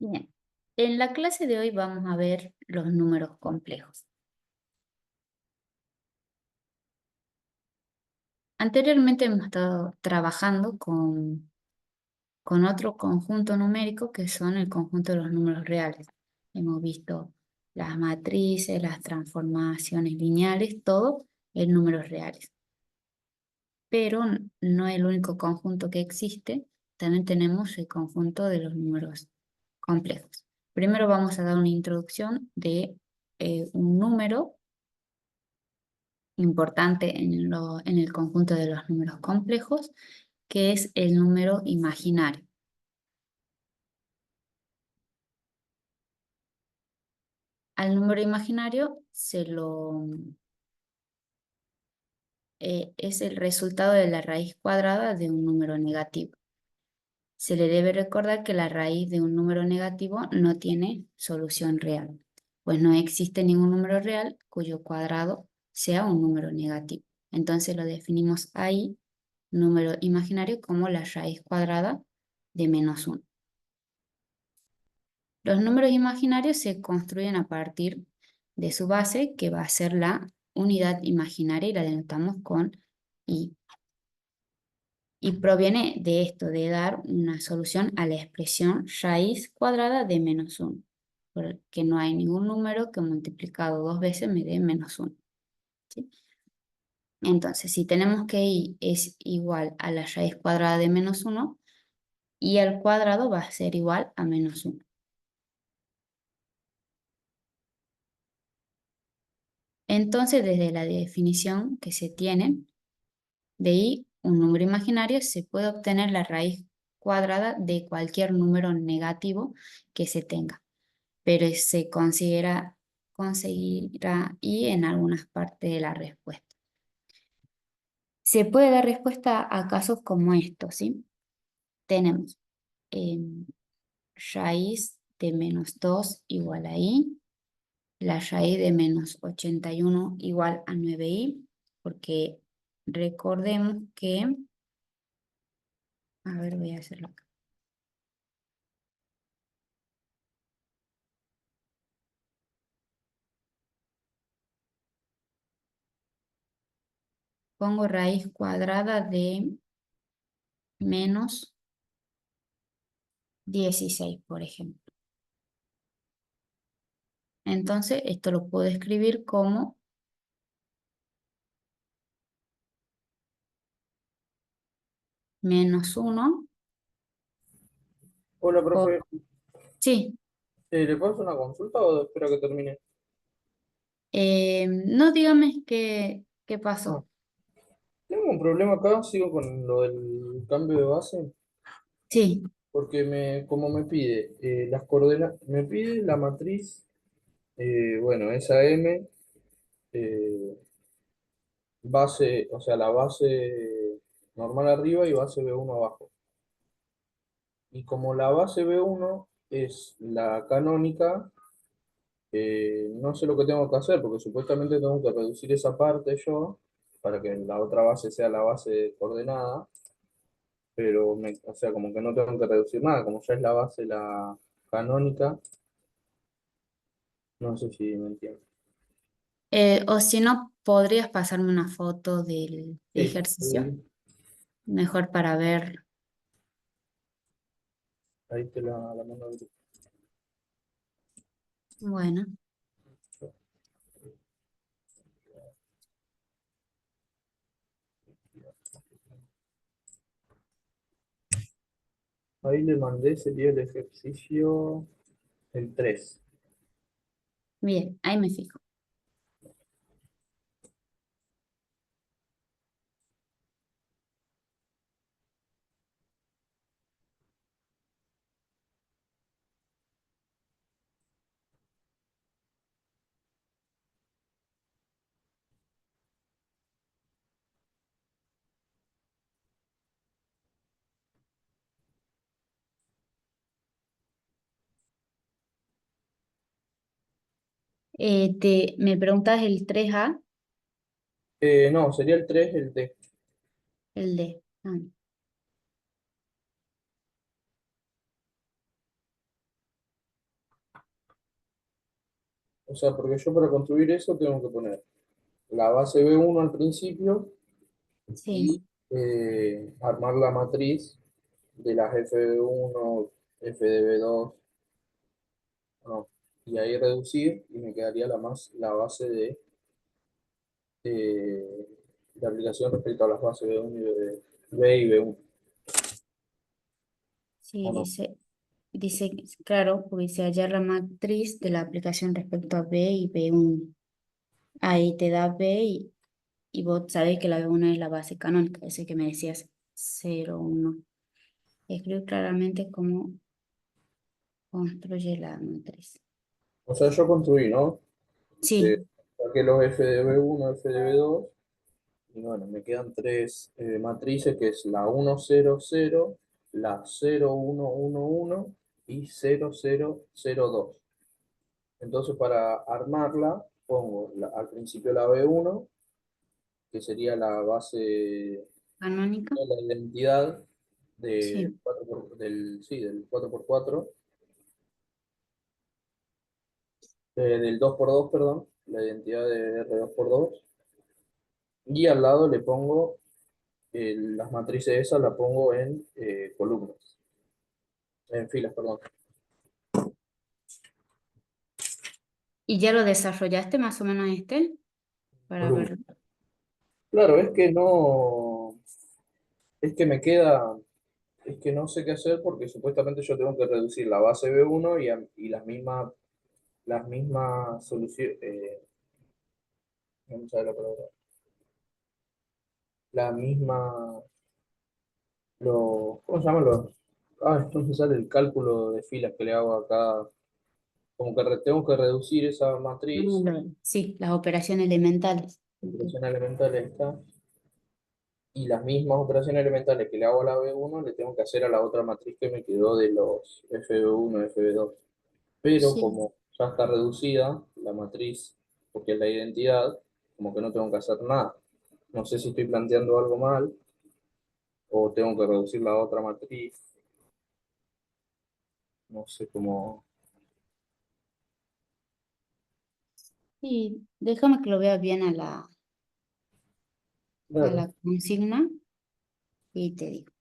Bien, en la clase de hoy vamos a ver los números complejos. Anteriormente hemos estado trabajando con otro conjunto numérico que son el conjunto de los números reales. Hemos visto las matrices, las transformaciones lineales, todo en números reales. Pero no es el único conjunto que existe, también tenemos el conjunto de los números complejos. Primero vamos a dar una introducción de un número importante en el conjunto de los números complejos, que es el número imaginario. Al número imaginario es el resultado de la raíz cuadrada de un número negativo. Se le debe recordar que la raíz de un número negativo no tiene solución real, pues no existe ningún número real cuyo cuadrado sea un número negativo. Entonces lo definimos ahí, número imaginario, como la raíz cuadrada de -1. Los números imaginarios se construyen a partir de su base, que va a ser la unidad imaginaria, y la denotamos con i. Y proviene de esto, de dar una solución a la expresión raíz cuadrada de -1, porque no hay ningún número que multiplicado 2 veces me dé -1. ¿Sí? Entonces, si tenemos que i es igual a la raíz cuadrada de -1, y al cuadrado va a ser igual a -1. Entonces, desde la definición que se tiene de i, un número imaginario, se puede obtener la raíz cuadrada de cualquier número negativo que se tenga, pero conseguirá i en algunas partes de la respuesta. Se puede dar respuesta a casos como estos, ¿sí? Tenemos raíz de -2 igual a i, la raíz de -81 igual a 9i, porque recordemos que, a ver, voy a hacerlo acá. Pongo raíz cuadrada de -16, por ejemplo. Entonces, esto lo puedo escribir como -1 Hola, por... profe. Sí, ¿Le puedo hacer una consulta o espero que termine? no, dígame qué Ah, pasó. tengo un problema acá, sigo con lo del cambio de base, Sí, porque como me pide las coordenadas, me pide la matriz, bueno, esa M, eh, base, o sea, la base normal arriba y base B1 abajo. Y como la base B1 es la canónica, no sé lo que tengo que hacer, porque supuestamente tengo que reducir esa parte yo, para que la otra base sea la base coordenada, pero, o sea, como que no tengo que reducir nada, como ya es la base la canónica, no sé si me entiendes. o si no, podrías pasarme una foto del Sí, ejercicio, mejor para ver. ahí te la mando. Bueno, Ahí le mandé, sería el ejercicio el 3. bien, ahí me fijo. Me preguntas el 3a, No, sería el 3 el D. el D. o sea, porque yo para construir eso tengo que poner la base B1 al principio Sí, y armar la matriz de las FB1, FDB2, no, y ahí reducir y me quedaría la base eh, de aplicación respecto a las bases B1 B y B1, sí, ¿o no? dice, claro, porque dice hallar la matriz de la aplicación respecto a B y B1. Ahí te da B y vos sabés que la B1 es la base canónica, ese que me decías 0, 1. Escribe claramente cómo construye la matriz. O sea, yo construí, ¿no? Sí, Saqué los FDB1, FDB2, y bueno, me quedan tres matrices, que es la 1, 0, 0, la 0, 1, 1, 1 y 0, 0, 0, 2. Entonces, para armarla, pongo al principio la B1, que sería la base, canónica. la identidad Sí, sí, del 4x4, del 2x2, perdón, la identidad de R2x2, y al lado le pongo las matrices esas, la pongo en columnas, en filas, perdón. ¿y ya lo desarrollaste más o menos este para Columnas. verlo? Claro, es que no, es que me queda, es que no sé qué hacer porque supuestamente yo tengo que reducir la base B1 y las mismas soluciones, no me sale la palabra, la misma, ¿cómo se llaman los? No me sale el cálculo de filas que le hago acá, como que tengo que reducir esa matriz, Sí, las operaciones elementales. la Ok. operación elemental esta, y las mismas operaciones elementales que le hago a la B1 le tengo que hacer a la otra matriz que me quedó de los FB1, FB2. Pero Sí, como ya está reducida la matriz, porque es la identidad, como que no tengo que hacer nada. No sé si estoy planteando algo mal o tengo que reducir la otra matriz, no sé cómo. sí, déjame que lo vea bien a Claro. la consigna y te digo.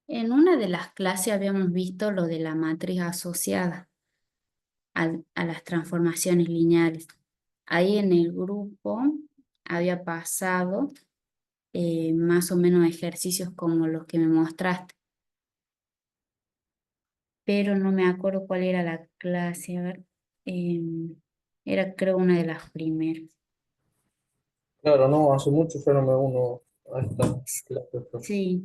En una de las clases habíamos visto lo de la matriz asociada a las transformaciones lineales. Ahí en el grupo había pasado más o menos ejercicios como los que me mostraste, pero no me acuerdo cuál era la clase. A ver, era creo una de las primeras. Claro, no, hace mucho yo no me uno a estas clases, pues. Sí,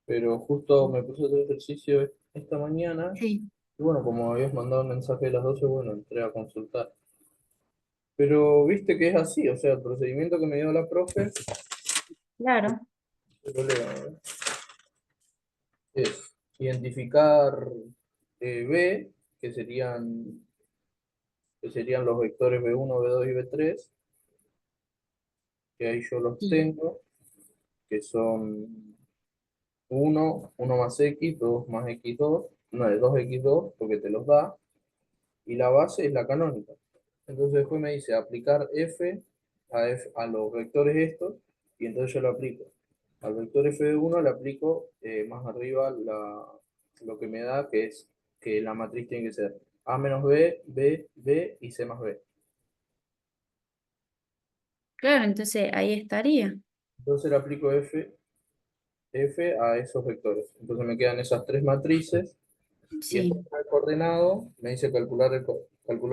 Pero justo me puse a hacer ejercicio esta mañana sí, y bueno, como habías mandado un mensaje a las 12 bueno, entré a consultar. Pero viste que es así, o sea, el procedimiento que me dio la profe, claro, yo leo, es identificar B, que serían los vectores B1, B2 y B3, que ahí yo los sí, tengo, que son uno más X, 2 más X2, no, es 2X2 porque te los da, y la base es la canónica. Entonces después me dice aplicar F a los vectores estos, y entonces yo lo aplico. Al vector F de 1 le aplico más arriba lo que me da, que es que la matriz tiene que ser A menos B, B, B y C más B. claro, entonces ahí estaría. Entonces le aplico F a esos vectores. Entonces me quedan esas tres matrices. Y después Sí, con el coordenado, me dice calcular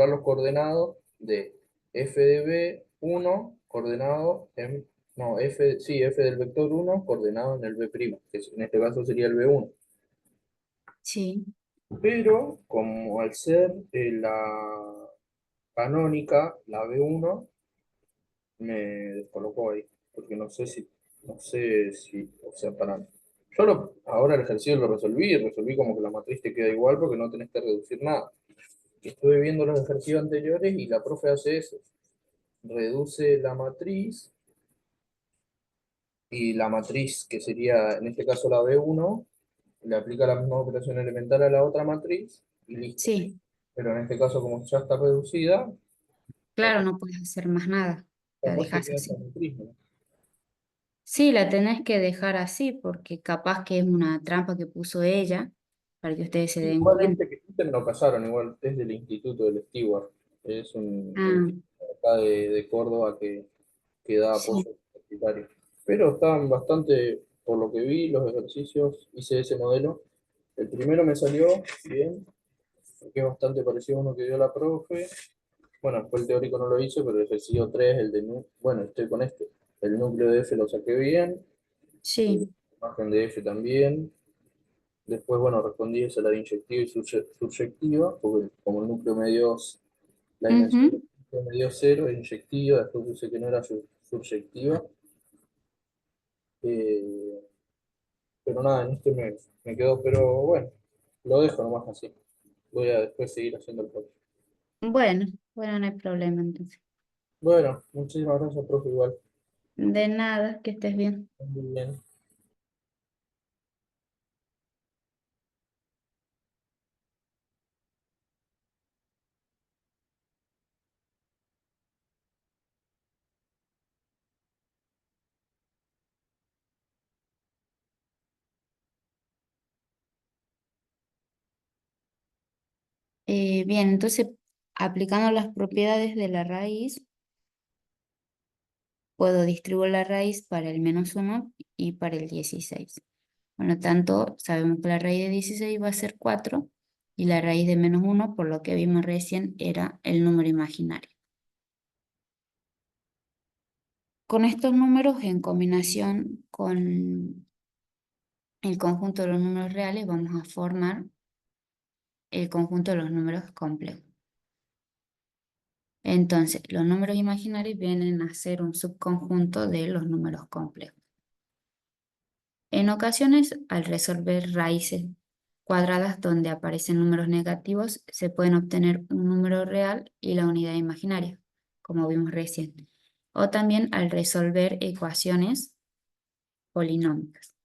los coordenados de f de b1, coordenado en, no, f del vector 1, coordenado en el b', que en este caso sería el b1. sí, Pero como al ser la canónica, la b1, me descolocó ahí, porque no sé si, o sea, ahora el ejercicio lo resolví como que la matriz te queda igual porque no tenés que reducir nada. Estuve viendo los ejercicios anteriores y la profe hace eso. Reduce la matriz y la matriz, que sería en este caso la B1, le aplica la misma operación elemental a la otra matriz y listo. sí, Pero en este caso, como ya está reducida, claro, capaz, no puedes hacer más nada, la capaz que dejas queda esa así. matriz, ¿no? Sí, la tenés que dejar así porque capaz que es una trampa que puso ella para que ustedes se den Igual cuenta. este me lo pasaron, igual es del Instituto del Stewart. Es un Ah, instituto acá de Córdoba que da sí, apoyo universitario. Pero estaban bastante, por lo que vi, los ejercicios, hice ese modelo. El primero me salió bien, porque es bastante parecido a uno que dio la profe. Bueno, después el teórico no lo hice, pero el ejercicio 3 el de bueno, estoy con este. El núcleo de F lo saqué bien, el sí. margen de F también. Después, bueno, respondí esa la de inyectiva y subyectiva, porque como el núcleo me dio la dimensión del Ujú. núcleo me dio 0, es inyectiva, después puse que no era subyectiva. Eh, pero nada, en este me quedó, pero bueno, lo dejo nomás así. Voy a después seguir haciendo el propio. Bueno, bueno, no hay problema entonces. Bueno, muchísimas gracias, profe, igual. De nada, que estés bien. Muy bien. Bien, entonces aplicando las propiedades de la raíz, puedo distribuir la raíz para el -1 y para el 16. Por lo tanto, sabemos que la raíz de 16 va a ser 4 y la raíz de -1, por lo que vimos recién, era el número imaginario. Con estos números, en combinación con el conjunto de los números reales, vamos a formar el conjunto de los números complejos. Entonces, los números imaginarios vienen a ser un subconjunto de los números complejos. En ocasiones, al resolver raíces cuadradas donde aparecen números negativos, se pueden obtener un número real y la unidad imaginaria, como vimos recién. O también al resolver ecuaciones polinómicas.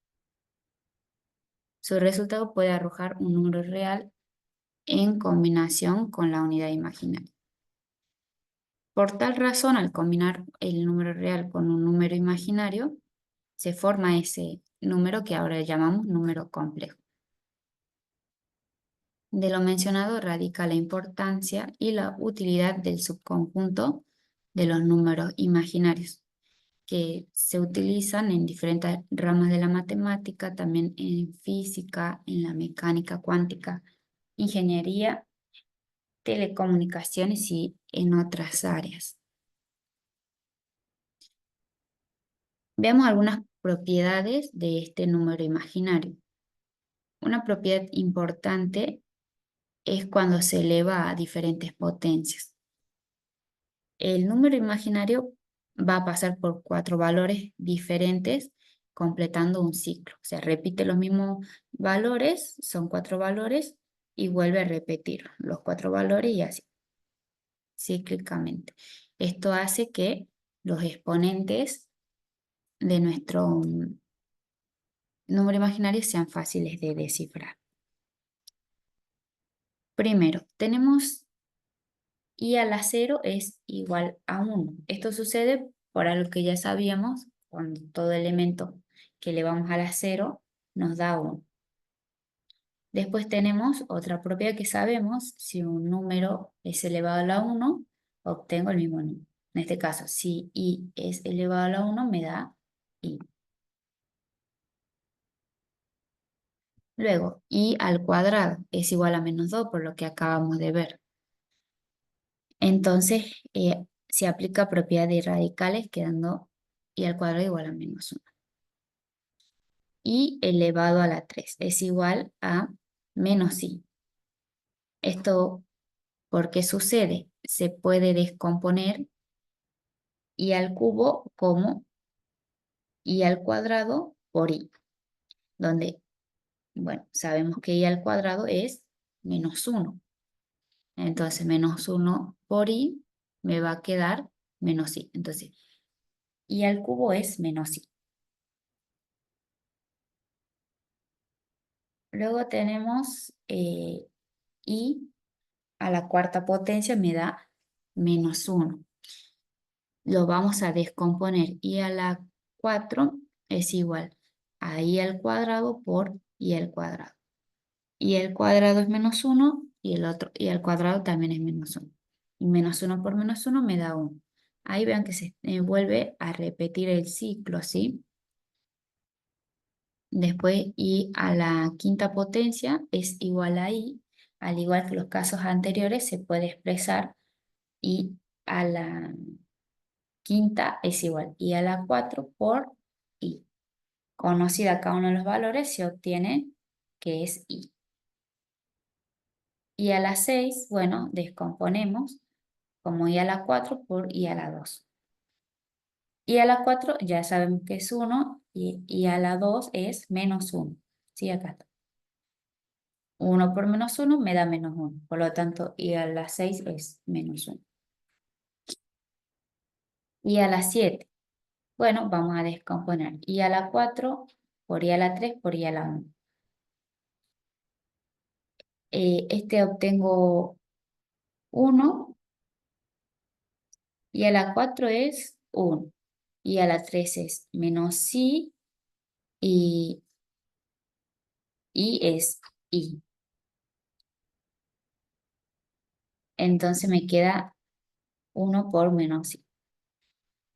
Su resultado puede arrojar un número real en combinación con la unidad imaginaria. Por tal razón, al combinar el número real con un número imaginario, se forma ese número que ahora llamamos número complejo. De lo mencionado radica la importancia y la utilidad del subconjunto de los números imaginarios, que se utilizan en diferentes ramas de la matemática, también en física, en la mecánica cuántica, ingeniería, telecomunicaciones y en otras áreas. Veamos algunas propiedades de este número imaginario. Una propiedad importante es cuando se eleva a diferentes potencias. El número imaginario va a pasar por 4 valores diferentes completando un ciclo. O sea, repite los mismos valores, son 4 valores y vuelve a repetir los 4 valores y así, cíclicamente. Esto hace que los exponentes de nuestro número imaginario sean fáciles de descifrar. Primero, tenemos y a la 0 es igual a 1. Esto sucede por algo que ya sabíamos, cuando todo elemento que elevamos a la 0 nos da 1. Después tenemos otra propiedad que sabemos, si un número es elevado a la 1, obtengo el mismo número. En este caso, si i es elevado a la 1, me da i. Luego, i al cuadrado es igual a menos 2, por lo que acabamos de ver. Entonces, se aplica propiedad de radicales, quedando i al cuadrado igual a menos 1. Y elevado a la 3 es igual a menos i. Esto, ¿por qué sucede? Se puede descomponer i al cubo como i al cuadrado por i, donde, bueno, sabemos que i al cuadrado es menos 1. Entonces, menos 1 por i me va a quedar menos i. Entonces, i al cubo es menos i. Luego tenemos i a la cuarta potencia me da menos 1. Lo vamos a descomponer. I a la 4 es igual a i al cuadrado por i al cuadrado. I al cuadrado es menos 1 y el otro i al cuadrado también es menos 1. Y menos 1 por menos 1 me da 1. Ahí vean que se vuelve a repetir el ciclo, ¿sí? Después i a la quinta potencia es igual a i. Al igual que los casos anteriores, se puede expresar i a la quinta es igual i a la 4 por i. Conocida cada uno de los valores, se obtiene que es i. I a la 6, bueno, descomponemos como i a la 4 por i a la 2. I a la 4 ya sabemos que es 1 y i a la 2 es menos 1. Sí, acá está. 1 por menos 1 me da menos 1. Por lo tanto, i a la 6 es menos 1. I a la 7. Bueno, vamos a descomponer i a la 4 por i a la 3 por i a la 1. Este obtengo 1 y a la 4 es 1 y a la 3 es menos y, y es i. Entonces me queda 1 por menos i.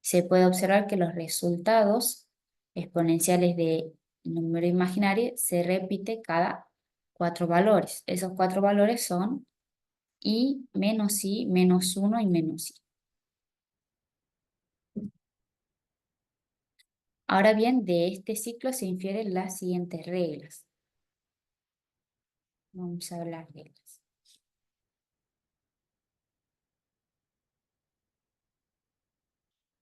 Se puede observar que los resultados exponenciales de número imaginario se repite cada 4 valores. Esos 4 valores son i, menos 1 y menos i. Ahora bien, de este ciclo se infieren las siguientes reglas. Vamos a ver las reglas.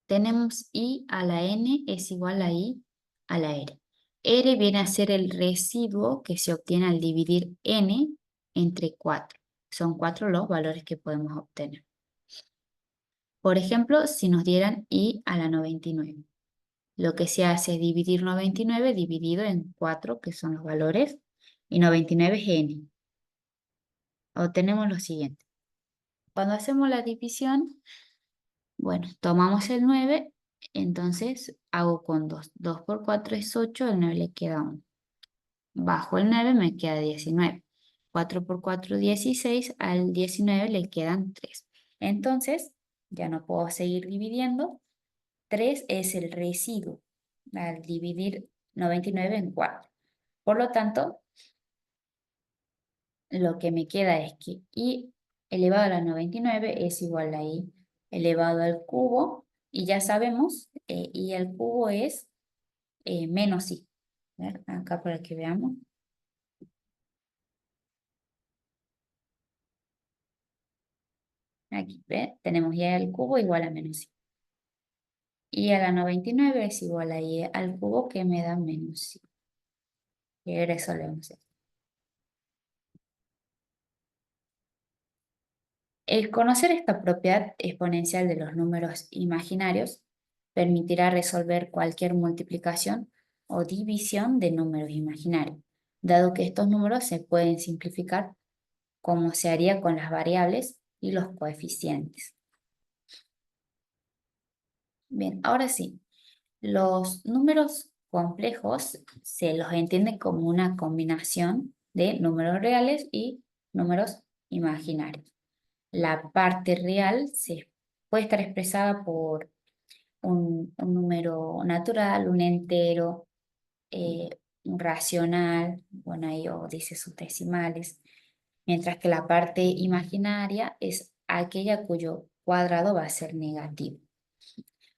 Tenemos i a la n es igual a i a la r. R viene a ser el residuo que se obtiene al dividir n entre 4. Son 4 los valores que podemos obtener. Por ejemplo, si nos dieran i a la 99. Lo que se hace es dividir 99 dividido en 4, que son los valores, y 99 es n. Obtenemos lo siguiente. Cuando hacemos la división, bueno, tomamos el 9 Entonces hago con 2. 2 por 4 es 8, al 9 le queda 1. Bajo el 9 me queda 19. 4 por 4, 16. Al 19 le quedan 3. Entonces, ya no puedo seguir dividiendo. 3 es el residuo al dividir 99 en 4. Por lo tanto, lo que me queda es que i elevado a la 99 es igual a i elevado al cubo. Y ya sabemos, i al cubo es menos i. A ver, acá para que veamos. Aquí, ¿ve? Tenemos i al cubo igual a menos i. Y a la 99 es igual a i al cubo que me da menos i. Y ahora resolvemos esto. El conocer esta propiedad exponencial de los números imaginarios permitirá resolver cualquier multiplicación o división de números imaginarios, dado que estos números se pueden simplificar como se haría con las variables y los coeficientes. Bien, ahora sí, los números complejos se los entiende como una combinación de números reales y números imaginarios. La parte real puede estar expresada por un número natural, un entero, un racional, bueno, ahí o dice sus decimales, mientras que la parte imaginaria es aquella cuyo cuadrado va a ser negativo.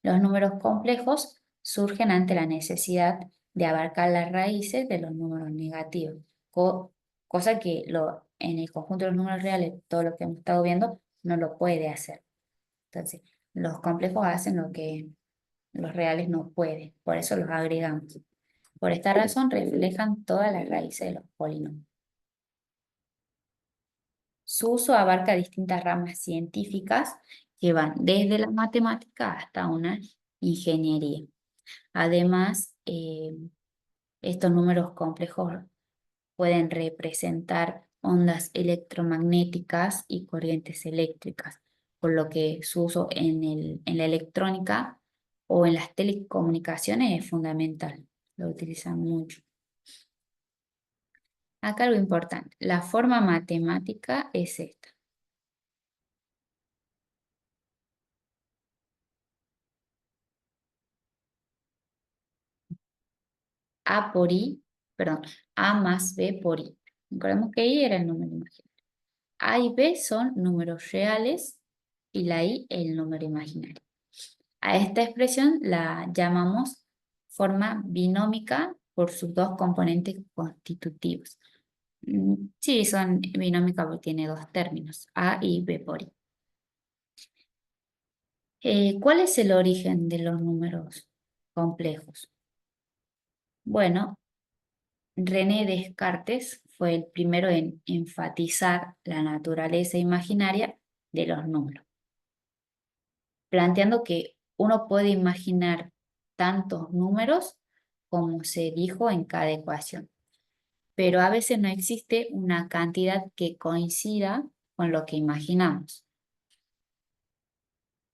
Los números complejos surgen ante la necesidad de abarcar las raíces de los números negativos, cosa que en el conjunto de los números reales, todo lo que hemos estado viendo, no lo puede hacer. Entonces, los complejos hacen lo que los reales no pueden, por eso los agregamos. Por esta razón, reflejan todas las raíces de los polinomios. Su uso abarca distintas ramas científicas que van desde la matemática hasta una ingeniería. Además, estos números complejos pueden representar ondas electromagnéticas y corrientes eléctricas, por lo que su uso en la electrónica o en las telecomunicaciones es fundamental. Lo utilizan mucho. Acá algo importante, la forma matemática es esta. A por I, perdón, A más B por I. Recordemos que I era el número imaginario. A y B son números reales y la I el número imaginario. A esta expresión la llamamos forma binómica por sus dos componentes constitutivos. Sí, son binómica porque tiene dos términos, A y B por I. ¿Cuál es el origen de los números complejos? Bueno, René Descartes fue el primero en enfatizar la naturaleza imaginaria de los números, planteando que uno puede imaginar tantos números como se dijo en cada ecuación, pero a veces no existe una cantidad que coincida con lo que imaginamos.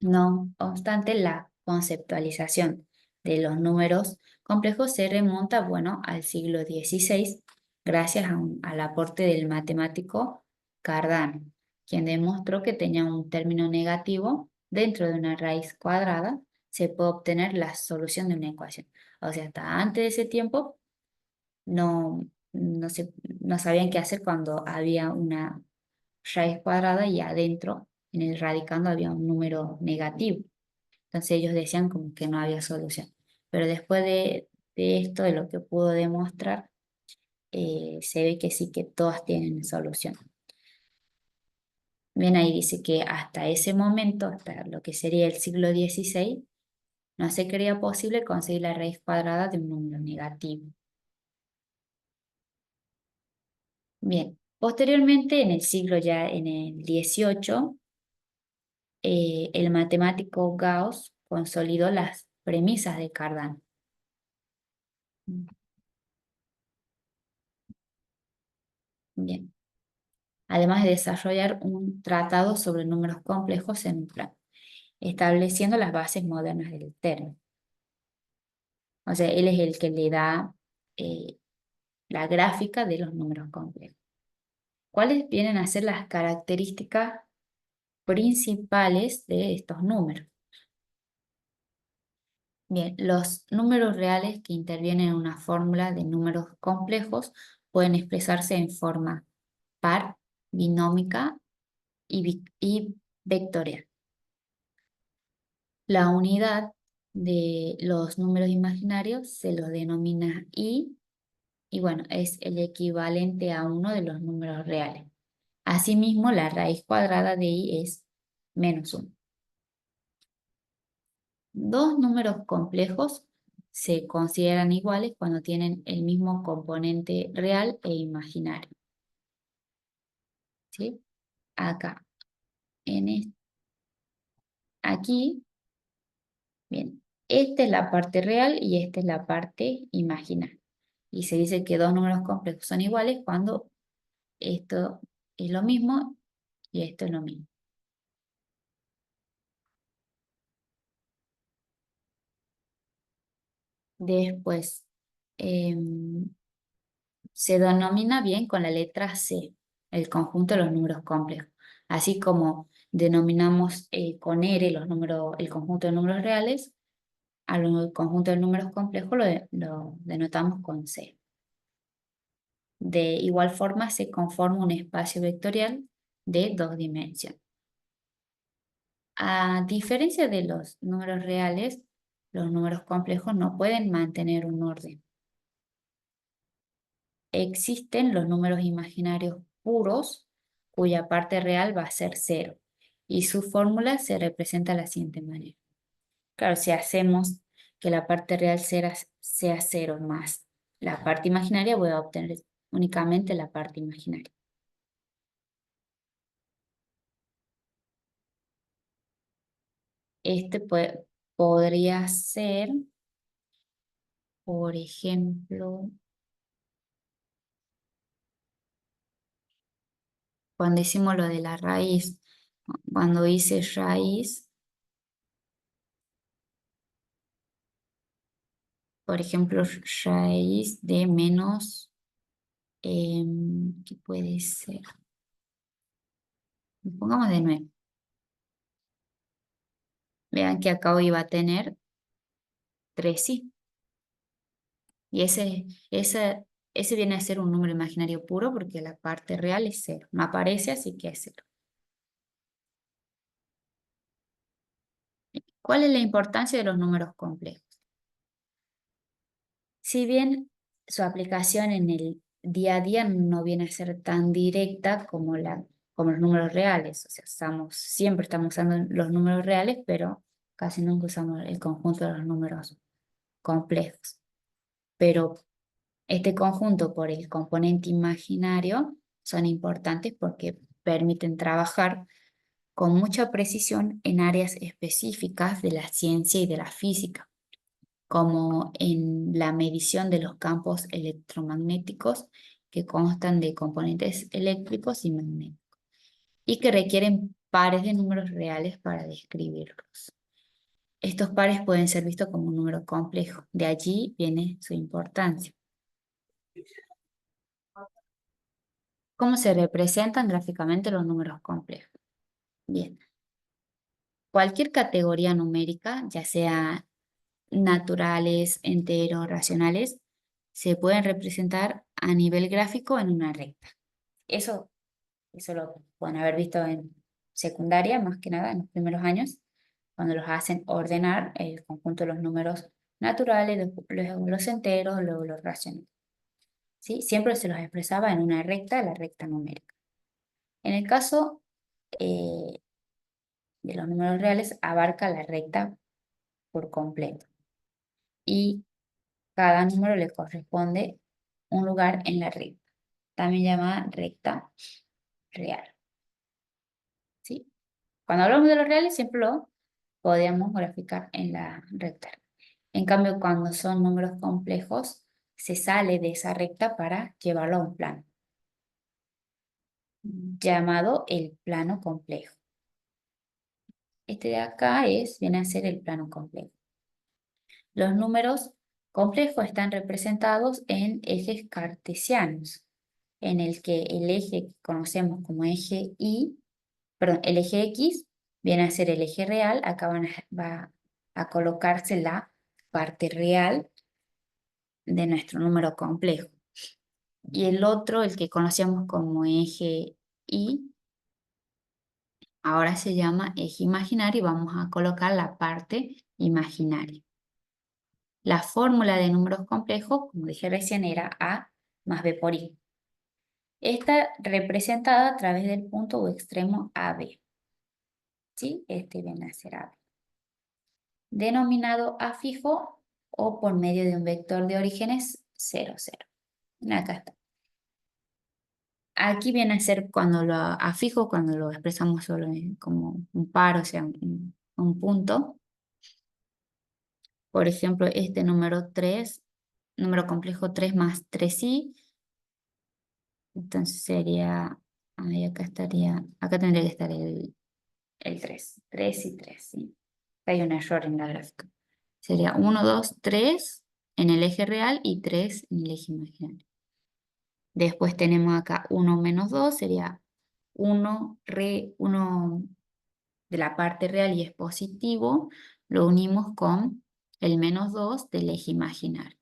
No obstante, la conceptualización de los números complejos se remonta, bueno, al siglo XVI, gracias al aporte del matemático Cardano, quien demostró que tenía un término negativo dentro de una raíz cuadrada, se puede obtener la solución de una ecuación. O sea, hasta antes de ese tiempo no, no sabían qué hacer cuando había una raíz cuadrada y adentro, en el radicando, había un número negativo. Entonces ellos decían como que no había solución. Pero después de esto, de lo que pudo demostrar, se ve que sí que todas tienen solución. Bien, ahí dice que hasta ese momento, hasta lo que sería el siglo XVI, no se creía posible conseguir la raíz cuadrada de un número negativo. Bien, posteriormente, en el siglo ya en el XVIII, el matemático Gauss consolidó las premisas de Cardano. Bien. Además de desarrollar un tratado sobre números complejos en un plan, estableciendo las bases modernas del término. O sea, él es el que le da la gráfica de los números complejos. ¿Cuáles vienen a ser las características principales de estos números? Bien, los números reales que intervienen en una fórmula de números complejos pueden expresarse en forma par, binómica y vectorial. La unidad de los números imaginarios se los denomina y bueno, es el equivalente a uno de los números reales. Asimismo, la raíz cuadrada de i es -1. Dos números complejos se consideran iguales cuando tienen el mismo componente real e imaginario. ¿Sí? Acá, aquí, bien, esta es la parte real y esta es la parte imaginaria. Y se dice que dos números complejos son iguales cuando esto es lo mismo y esto es lo mismo. Después, em, se denomina bien con la letra C, el conjunto de los números complejos. Así como denominamos con R el conjunto de números reales, al conjunto de números complejos lo denotamos con C. De igual forma se conforma un espacio vectorial de dos dimensiones. A diferencia de los números reales, los números complejos no pueden mantener un orden. Existen los números imaginarios puros, cuya parte real va a ser cero, y su fórmula se representa de la siguiente manera. Claro, si hacemos que la parte real sea cero más la parte imaginaria, voy a obtener únicamente la parte imaginaria. Este podría ser, por ejemplo, cuando hicimos lo de la raíz, cuando hice raíz, por ejemplo, raíz de menos, ¿qué puede ser? Pongamos de 9. Vean que acá iba a tener 3 sí. Y ese viene a ser un número imaginario puro porque la parte real es cero. No aparece, así que es cero. ¿Cuál es la importancia de los números complejos? Si bien su aplicación en el día a día no viene a ser tan directa como los números reales, o sea, siempre estamos usando los números reales, pero casi nunca usamos el conjunto de los números complejos. Pero este conjunto por el componente imaginario son importantes porque permiten trabajar con mucha precisión en áreas específicas de la ciencia y de la física, como en la medición de los campos electromagnéticos que constan de componentes eléctricos y magnéticos, y que requieren pares de números reales para describirlos. Estos pares pueden ser vistos como un número complejo, de allí viene su importancia. ¿Cómo se representan gráficamente los números complejos? Bien, cualquier categoría numérica, ya sea naturales, enteros, racionales, se pueden representar a nivel gráfico en una recta. Eso, eso lo pueden haber visto en secundaria, más que nada en los primeros años, cuando los hacen ordenar el conjunto de los números naturales, luego los enteros, luego los racionales. ¿Sí? Siempre se los expresaba en una recta, la recta numérica. En el caso eh, de los números reales, abarca la recta por completo. Y cada número le corresponde un lugar en la recta, también llamada recta real. ¿Sí? Cuando hablamos de los reales, siempre lo podemos graficar en la recta. En cambio, cuando son números complejos, se sale de esa recta para llevarlo a un plano, llamado el plano complejo. Este de acá viene a ser el plano complejo. Los números complejos están representados en ejes cartesianos, en el que el eje que conocemos como eje Y, perdón, el eje X viene a ser el eje real, acá va a colocarse la parte real de nuestro número complejo. Y el otro, el que conocemos como eje Y, ahora se llama eje imaginario y vamos a colocar la parte imaginaria. La fórmula de números complejos, como dije recién, era A más B por I. Está representada a través del punto o extremo AB. ¿Sí? Este viene a ser AB. Denominado A fijo o por medio de un vector de orígenes 0, 0. Acá está. Aquí viene a ser cuando lo A fijo, cuando lo expresamos solo como un par, o sea, un punto. Por ejemplo, este número 3, número complejo 3 más 3i, entonces sería, ahí acá estaría, acá tendría que estar el 3, 3 y 3, ¿sí? Hay un error en la gráfica. Sería 1, 2, 3 en el eje real y 3 en el eje imaginario. Después tenemos acá 1 menos 2, sería 1 de la parte real y es positivo, lo unimos con el menos 2 del eje imaginario.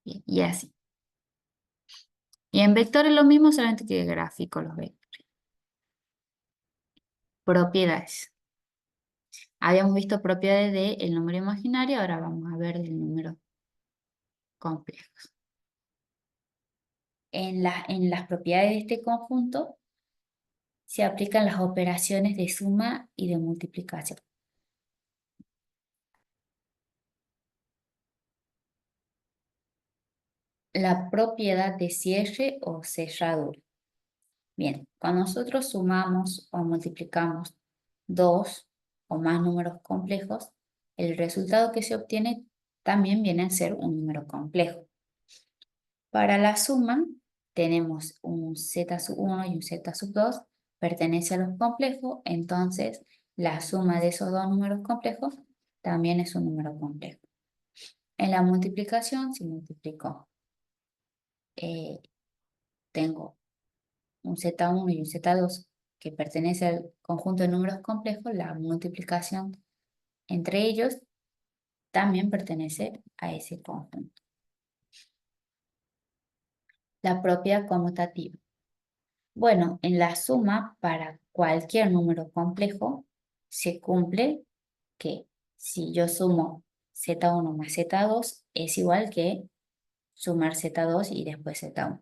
Bien, y así. Y en vectores lo mismo, solamente que gráfico los vectores. Propiedades. Habíamos visto propiedades del número imaginario, ahora vamos a ver del número complejo. En las propiedades de este conjunto se aplican las operaciones de suma y de multiplicación. La propiedad de cierre o cerradura. Bien, cuando nosotros sumamos o multiplicamos dos o más números complejos, el resultado que se obtiene también viene a ser un número complejo. Para la suma tenemos un z sub 1 y un z sub 2, pertenece a los complejos, entonces la suma de esos dos números complejos también es un número complejo. En la multiplicación, si multiplico, tengo un z1 y un z2 que pertenece al conjunto de números complejos, la multiplicación entre ellos también pertenece a ese conjunto. La propiedad conmutativa. Bueno, en la suma para cualquier número complejo se cumple que si yo sumo z1 más z2 es igual que sumar z2 y después z1.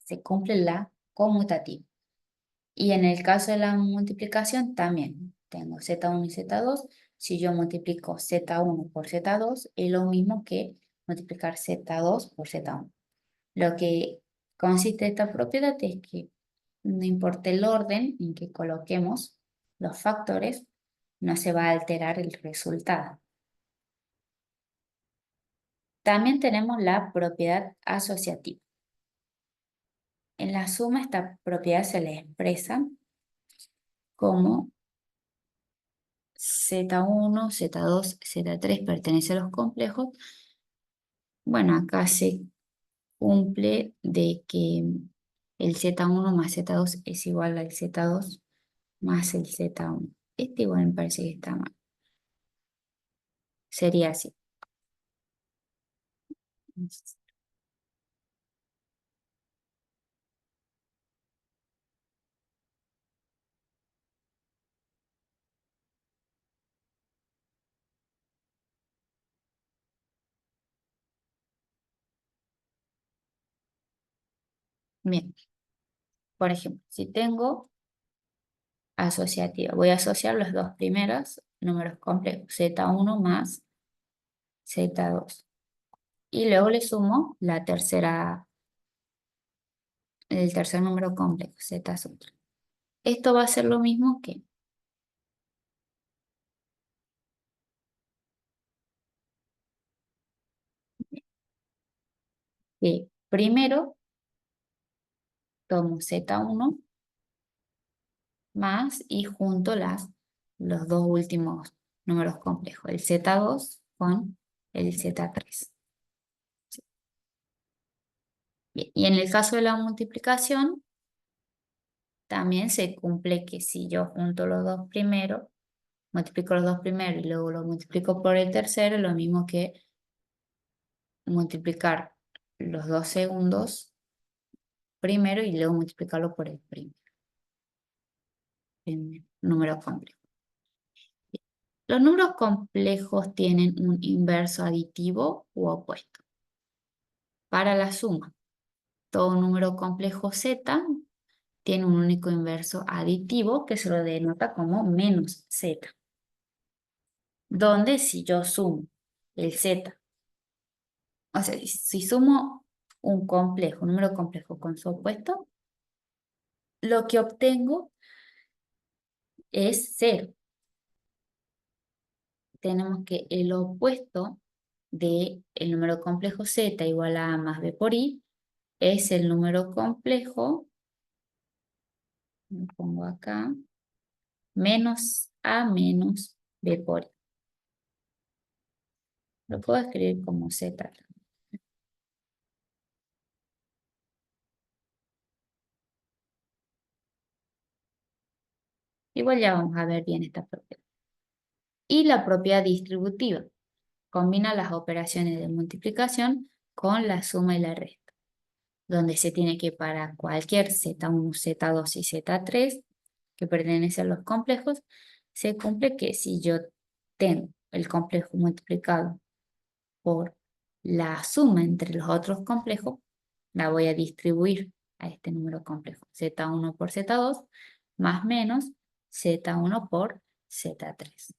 Se cumple la conmutativa. Y en el caso de la multiplicación también tengo z1 y z2. Si yo multiplico z1 por z2 es lo mismo que multiplicar z2 por z1. Lo que consiste esta propiedad es que no importa el orden en que coloquemos los factores, no se va a alterar el resultado. También tenemos la propiedad asociativa. En la suma esta propiedad se le expresa como Z1, Z2, Z3 pertenece a los complejos. Bueno, acá se cumple de que el Z1 más Z2 es igual al Z2 más el Z1. Este igual me parece que está mal. Sería así. Bien, por ejemplo, si tengo asociativa, voy a asociar los dos primeros números complejos, Z1 más Z2. Y luego le sumo el tercer número complejo, Z sub 3. Esto va a ser lo mismo que primero tomo Z1 más y junto los dos últimos números complejos, el Z2 con el Z3. Bien, y en el caso de la multiplicación, también se cumple que si yo junto los dos primeros, multiplico los dos primeros y luego lo multiplico por el tercero, es lo mismo que multiplicar los dos segundos primero y luego multiplicarlo por el primer número complejo. Los números complejos tienen un inverso aditivo u opuesto. Para la suma, todo número complejo z tiene un único inverso aditivo que se lo denota como menos z, donde si yo sumo el z, o sea, si sumo un número complejo con su opuesto, lo que obtengo es 0. Tenemos que el opuesto del número complejo z igual a más b por i es el número complejo, lo pongo acá, menos a menos b por i. Lo puedo escribir como z. Igual ya vamos a ver bien esta propiedad. Y la propiedad distributiva. Combina las operaciones de multiplicación con la suma y la resta, donde se tiene que para cualquier z1, z2 y z3 que pertenecen a los complejos, se cumple que si yo tengo el complejo multiplicado por la suma entre los otros complejos, la voy a distribuir a este número complejo. Z1 por Z2 más menos Z1 por Z3.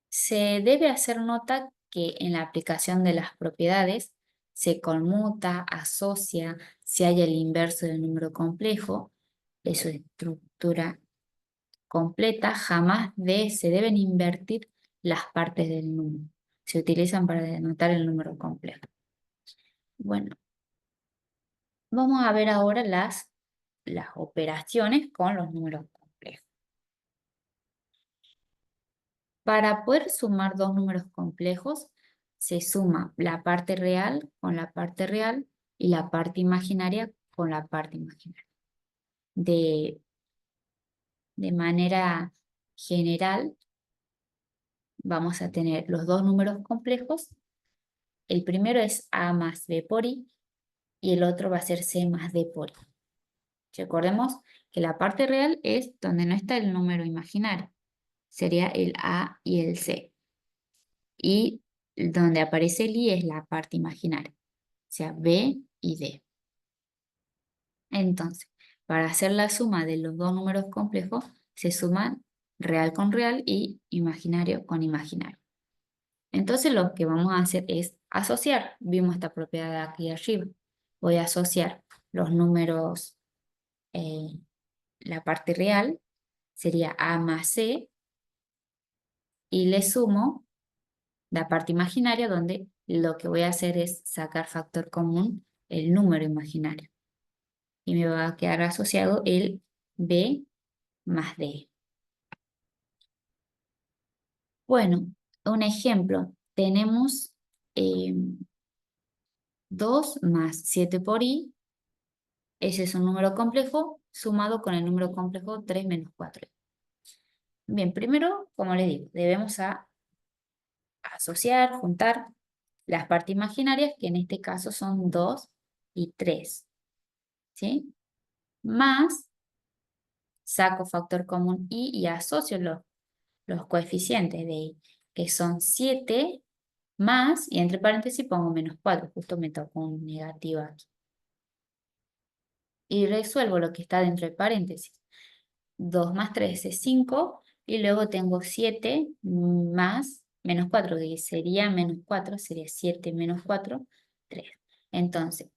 Se debe hacer nota que en la aplicación de las propiedades se conmuta, asocia, si hay el inverso del número complejo, de su estructura completa, jamás se deben invertir las partes del número. Se utilizan para denotar el número complejo. Bueno, vamos a ver ahora las operaciones con los números complejos. Para poder sumar dos números complejos, se suma la parte real con la parte real y la parte imaginaria con la parte imaginaria. De manera general, vamos a tener los dos números complejos. El primero es a más b por i y el otro va a ser c más d por i. Recordemos que la parte real es donde no está el número imaginario. Sería el a y el c. Y donde aparece el i es la parte imaginaria. O sea, b y d. Entonces, para hacer la suma de los dos números complejos, se suman real con real y imaginario con imaginario. Entonces lo que vamos a hacer es asociar. Vimos esta propiedad de aquí arriba. Voy a asociar los números, la parte real sería a más c y le sumo la parte imaginaria donde lo que voy a hacer es sacar factor común el número imaginario. Y me va a quedar asociado el b más d. Bueno, un ejemplo. Tenemos 2 más 7 por i. Ese es un número complejo sumado con el número complejo 3 menos 4. Bien, primero, como les digo, debemos asociar, juntar las partes imaginarias, que en este caso son 2 y 3. ¿Sí? Más, saco factor común i y asocio los coeficientes de i, que son 7 más, y entre paréntesis pongo menos 4, justo me tocó un negativo aquí. Y resuelvo lo que está dentro de paréntesis. 2 más 3 es 5, y luego tengo 7 más menos 4, que sería menos 4, sería 7 menos 4, 3. Entonces,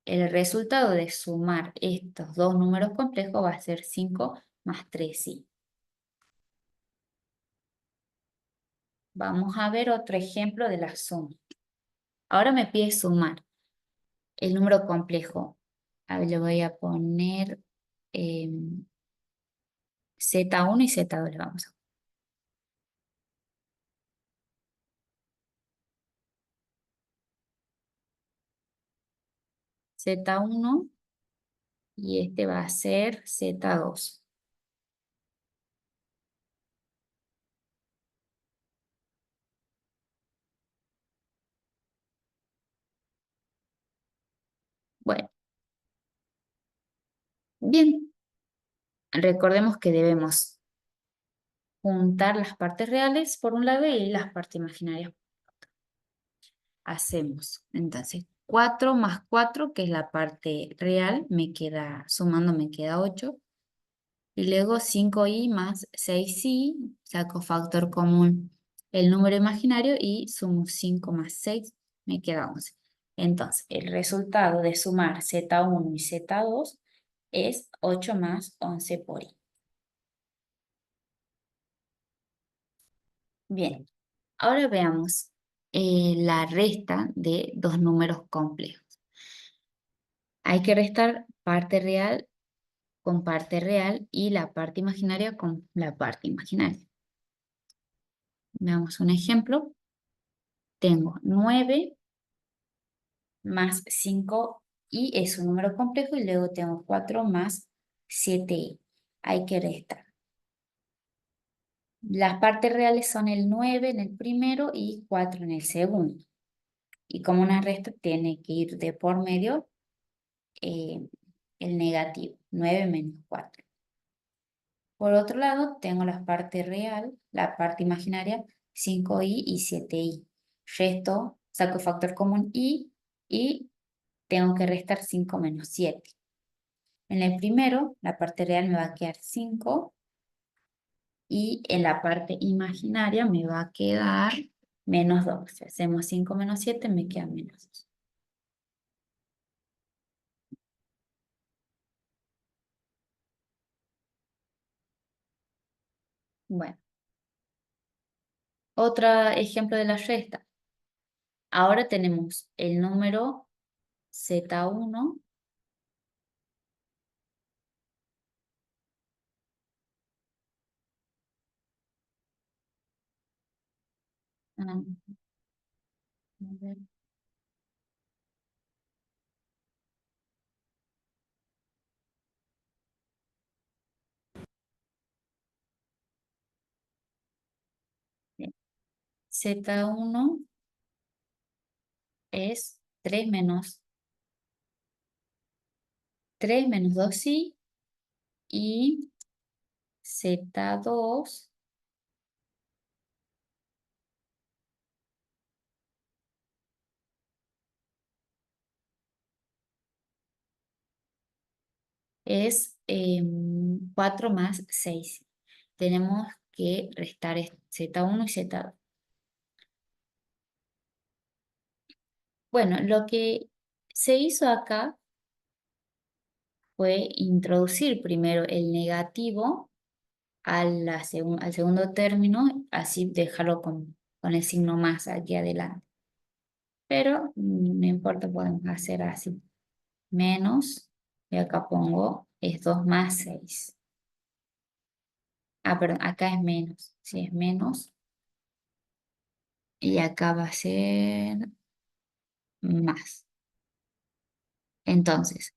el resultado de sumar estos dos números complejos va a ser 5 más 3i. Vamos a ver otro ejemplo de la suma. Ahora me pide sumar el número complejo. A ver, le voy a poner Z1 y Z2 le vamos a. Z1 y este va a ser Z2. Bueno, bien, recordemos que debemos juntar las partes reales por un lado y las partes imaginarias. Hacemos entonces 4 más 4, que es la parte real, me queda, sumando me queda 8. Y luego 5i más 6i, saco factor común el número imaginario y sumo 5 más 6, me queda 11. Entonces, el resultado de sumar Z1 y Z2 es 8 más 11 por i. Bien, ahora veamos la resta de dos números complejos. Hay que restar parte real con parte real y la parte imaginaria con la parte imaginaria. Veamos un ejemplo. Tengo 9 más 5i es un número complejo y luego tengo 4 más 7i. Hay que restar. Las partes reales son el 9 en el primero y 4 en el segundo. Y como una resta tiene que ir de por medio eh, el negativo, 9 menos 4. Por otro lado, tengo la parte real, la parte imaginaria, 5i y 7i. Resto, saco factor común i y tengo que restar 5 menos 7. En el primero, la parte real me va a quedar 5 y en la parte imaginaria me va a quedar menos 2. Si hacemos 5 menos 7, me queda menos 2. Bueno, otro ejemplo de la resta. Ahora tenemos el número Z1. ah, a ver, bien. Z1 es 3 menos 2i y Z2 es 4 más 6. Tenemos que restar Z1 y Z2. Bueno, lo que se hizo acá fue introducir primero el negativo al segundo término, así dejarlo con el signo más aquí adelante. Pero no importa, podemos hacer así. Menos, y acá pongo, es 2 más 6. Ah, perdón, acá es menos. Sí, es menos. Y acá va a ser más. Entonces,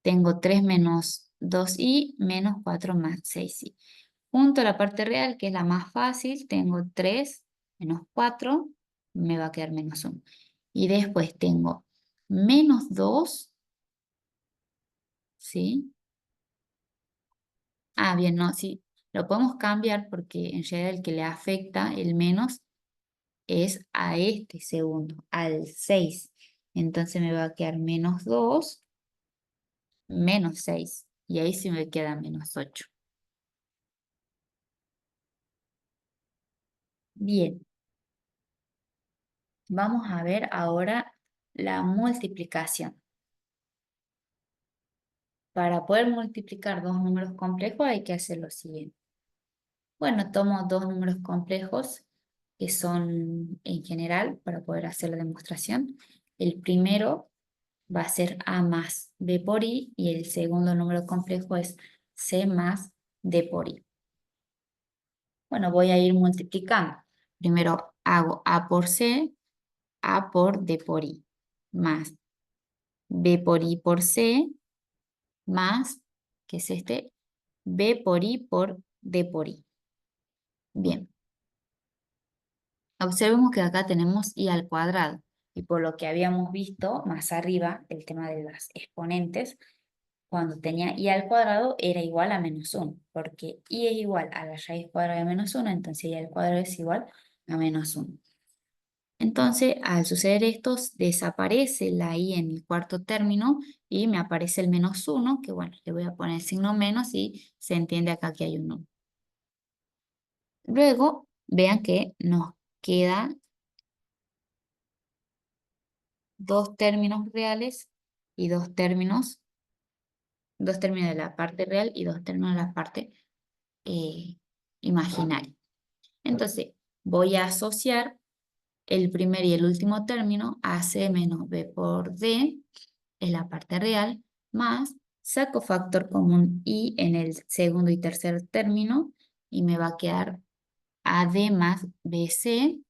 tengo 3 menos 2i menos 4 más 6i. Junto a la parte real, que es la más fácil, tengo 3 menos 4, me va a quedar menos 1. Y después tengo menos 2, ¿sí? Ah, bien, no, sí, lo podemos cambiar porque en realidad el que le afecta el menos es a este segundo, al 6. Entonces me va a quedar menos 2 menos 6. Y ahí sí me queda menos 8. Bien, vamos a ver ahora la multiplicación. Para poder multiplicar dos números complejos hay que hacer lo siguiente. Bueno, tomo dos números complejos que son en general para poder hacer la demostración. El primero va a ser A más B por I y el segundo número complejo es C más D por I. Bueno, voy a ir multiplicando. Primero hago A por C, A por D por I, más B por I por C, más, ¿qué es este? B por I por D por I. Bien, observemos que acá tenemos I al cuadrado. Y por lo que habíamos visto más arriba, el tema de las exponentes, cuando tenía I al cuadrado era igual a -1, porque I es igual a la raíz cuadrada de -1, entonces I al cuadrado es igual a -1. Entonces, al suceder esto, desaparece la I en el cuarto término y me aparece el -1, que bueno, le voy a poner el signo menos y se entiende acá que hay un 1. Luego, vean que nos queda dos términos reales y dos términos de la parte real y dos términos de la parte imaginaria. Entonces, voy a asociar el primer y el último término a C menos B por D, es la parte real, más saco factor común I en el segundo y tercer término y me va a quedar AD más BC,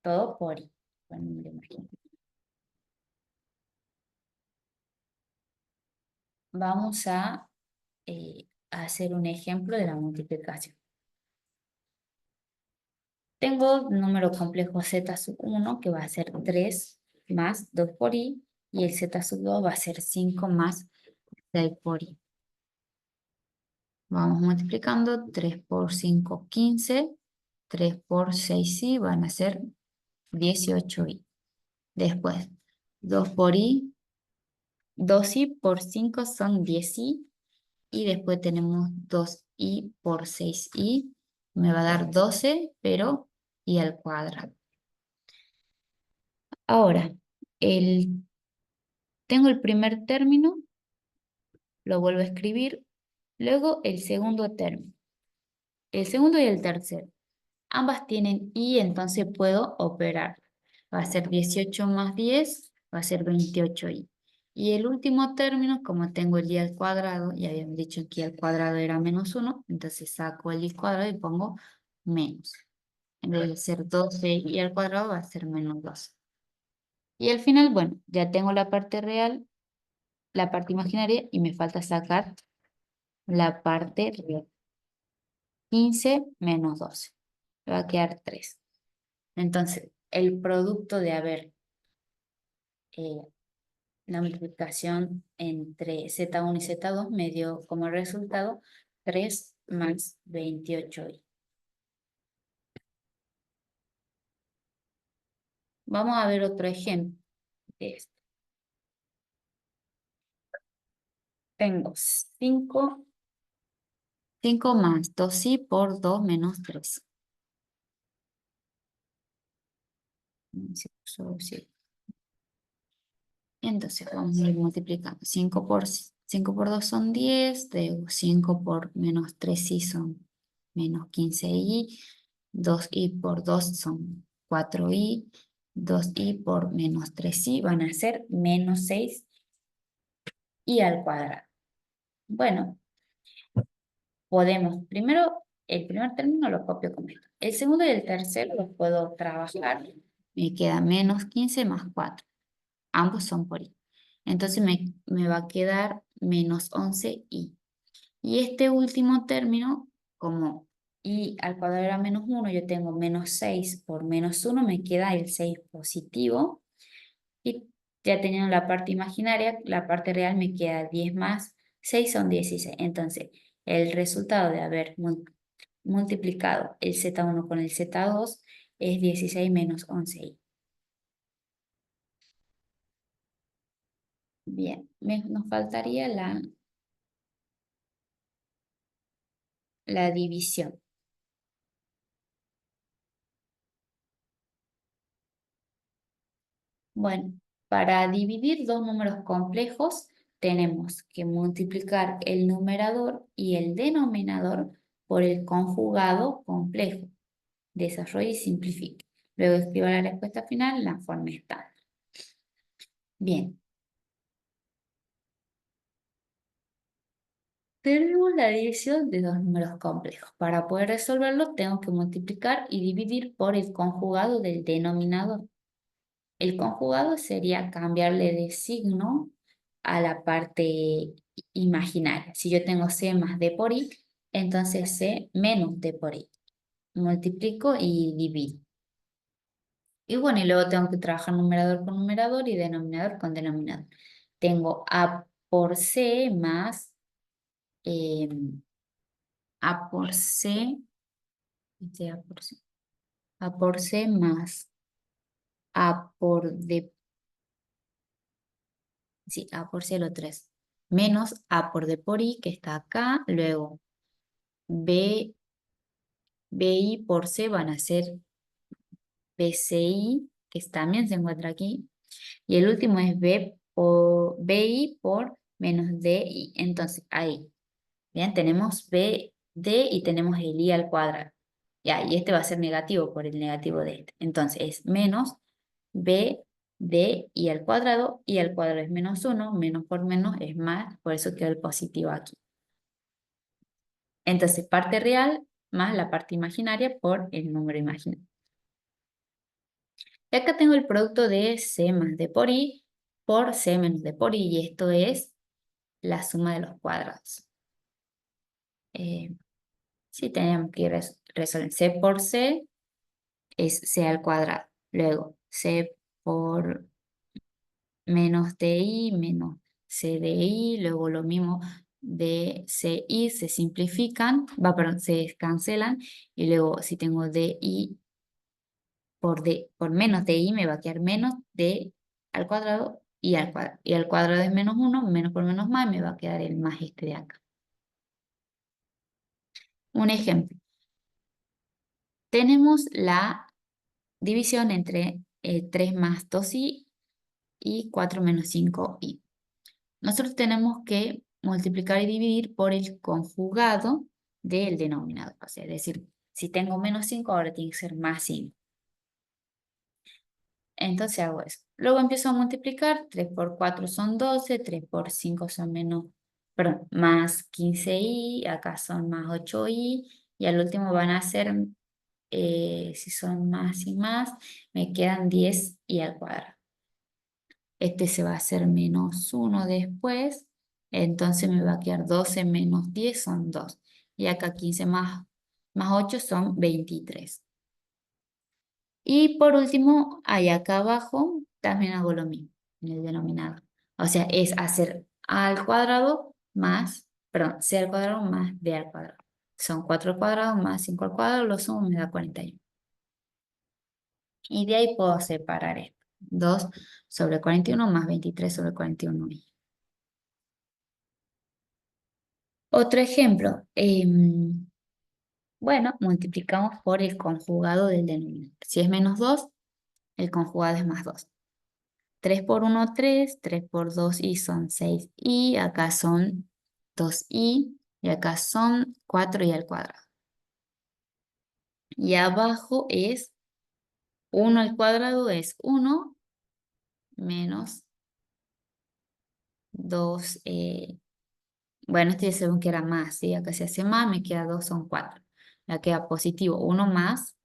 todo por I. Bueno, me lo imagino. Vamos a hacer un ejemplo de la multiplicación. Tengo número complejo z sub 1 que va a ser 3 más 2 por i y el z sub 2 va a ser 5 más 6 por i. Vamos multiplicando 3 por 5, 15, 3 por 6 i van a ser 18i. Después 2 por i, 2i por 5 son 10i y después tenemos 2i por 6i, me va a dar 12, pero i al cuadrado. Ahora, tengo el primer término, lo vuelvo a escribir, luego el segundo término, el segundo y el tercero. Ambas tienen i, entonces puedo operar. Va a ser 18 más 10, va a ser 28i. Y el último término, como tengo el i al cuadrado, y habíamos dicho que i al cuadrado era -1, entonces saco el i cuadrado y pongo menos. En vez de ser 12i al cuadrado, va a ser -12. Y al final, bueno, ya tengo la parte real, la parte imaginaria y me falta sacar la parte real. 15 menos 12. Me va a quedar 3. Entonces, el producto de haber eh, la multiplicación entre Z1 y Z2 me dio como resultado 3 más 28i. Vamos a ver otro ejemplo de esto. Tengo 5 más 2i por 2 menos 3. Entonces vamos a ir multiplicando. 5 por 2 son 10, luego 5 por menos 3i son menos 15i, 2i por 2 son 4i, 2i por menos 3i van a ser menos 6i al cuadrado. Bueno, podemos, primero, el primer término lo copio con esto. El segundo y el tercero los puedo trabajar. Me queda menos 15 más 4. Ambos son por i. Entonces me va a quedar menos 11i. Y este último término, como i al cuadrado era -1, yo tengo menos 6 por -1, me queda el 6 positivo. Y ya teniendo la parte imaginaria, la parte real me queda 10 más 6 son 16. Entonces, el resultado de haber multiplicado el Z1 con el Z2 es 16 menos 11i. Bien, nos faltaría la división. Bueno, para dividir dos números complejos tenemos que multiplicar el numerador y el denominador por el conjugado complejo. Desarrolle y simplifique. Luego escriba la respuesta final en la forma estándar. Bien, Tenemos la división de dos números complejos. Para poder resolverlo, tengo que multiplicar y dividir por el conjugado del denominador. El conjugado sería cambiarle de signo a la parte imaginaria. Si yo tengo c más d por i, entonces c menos d por i. Multiplico y divido. Y bueno, y luego tengo que trabajar numerador con numerador y denominador con denominador. Tengo a por c más eh, a por c, a por c, a por c más a por d, sí, a por c lo 3, menos a por d por i, que está acá, luego b, bi por c van a ser bci, que también se encuentra aquí, y el último es b por, bi por menos di, entonces ahí. Bien, tenemos b, d y tenemos el i al cuadrado. Ya, y este va a ser negativo por el negativo de este. Entonces es menos b, d y al cuadrado es menos 1, menos por menos es más, por eso queda el positivo aquí. Entonces parte real más la parte imaginaria por el número imaginario. Y acá tengo el producto de c más d por i por c menos d por i, y esto es la suma de los cuadrados. Sí, tenemos que resolver c por c es c al cuadrado. Luego, c por menos di menos cdi, luego lo mismo de ci se simplifican, perdón, se cancelan, y luego si tengo di por menos di me va a quedar menos d al cuadrado y al cuadrado. Y al cuadrado es menos 1, menos por menos más, me va a quedar el más este de acá. Un ejemplo. Tenemos la división entre 3 más 2i y 4 menos 5i. Nosotros tenemos que multiplicar y dividir por el conjugado del denominador. O sea, es decir, si tengo menos 5, ahora tiene que ser más 5. Entonces hago eso. Luego empiezo a multiplicar. 3 por 4 son 12, 3 por 5 son menos, perdón, más 15i, acá son más 8i, y al último van a ser, si son más y más, me quedan 10i al cuadrado. Este se va a hacer menos 1 después, entonces me va a quedar 12 menos 10 son 2. Y acá 15 más 8 son 23. Y por último, ahí acá abajo también hago lo mismo en el denominador. O sea, es hacer a al cuadrado más, perdón, c al cuadrado más b al cuadrado. Son 4 al cuadrado más 5 al cuadrado, lo sumo me da 41. Y de ahí puedo separar esto. 2 sobre 41 más 23 sobre 41. Otro ejemplo, bueno, multiplicamos por el conjugado del denominador. Si es menos 2, el conjugado es más 2. 3 por 1, 3, 3 por 2i son 6i, acá son 2i, y acá son 4i al cuadrado. Y abajo es 1 al cuadrado es 1 menos 2, bueno, este según que era más, ¿sí? Acá se hace más, me queda 2, son 4. Ya queda positivo, 1 más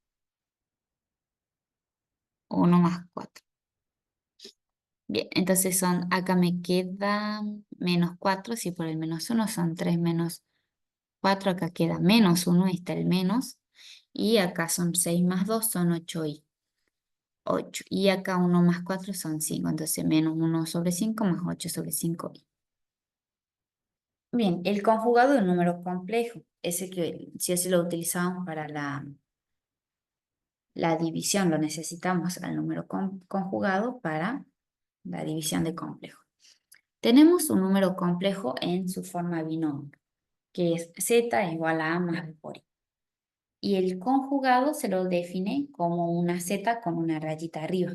1 más 4. Bien, entonces son, acá me queda menos 4, si por el menos 1 son 3 menos 4, acá queda menos 1, ahí está el menos, y acá son 6 más 2 son 8i, 8, y acá 1 más 4 son 5, entonces menos 1 sobre 5 más 8 sobre 5i. Bien, el conjugado de un número complejo, ese que si así lo utilizamos para la división, lo necesitamos al número conjugado para la división de complejo. Tenemos un número complejo en su forma binomio, que es z igual a más b por i. Y el conjugado se lo define como una z con una rayita arriba,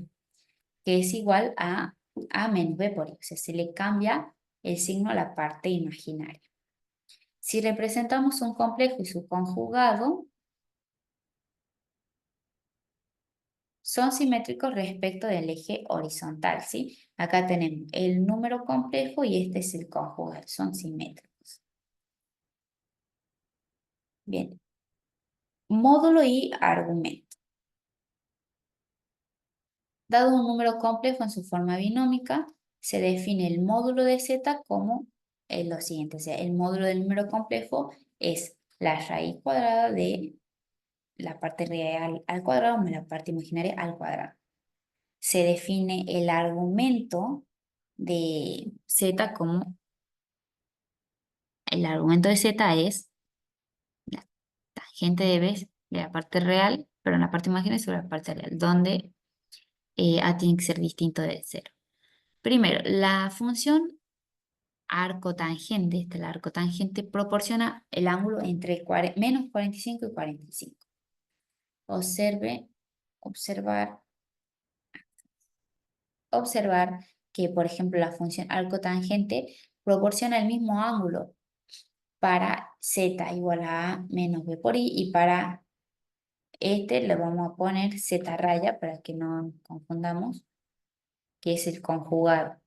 que es igual a menos b por i. O sea, se le cambia el signo a la parte imaginaria. Si representamos un complejo y su conjugado, son simétricos respecto del eje horizontal, ¿sí? Acá tenemos el número complejo y este es el conjugado, son simétricos. Bien, módulo y argumento. Dado un número complejo en su forma binómica, se define el módulo de z como lo siguiente. O sea, el módulo del número complejo es la raíz cuadrada de la parte real al cuadrado más la parte imaginaria al cuadrado. Se define el argumento de z como el argumento de z es la tangente de b de la parte real, pero en la parte imaginaria sobre la parte real, donde a tiene que ser distinto de cero. Primero, la función arcotangente, el arcotangente proporciona el ángulo entre menos 45 y 45. Observar, observar que, por ejemplo, la función arcotangente proporciona el mismo ángulo para z igual a menos b por i, y para este le vamos a poner z raya para que no nos confundamos, que es el conjugado.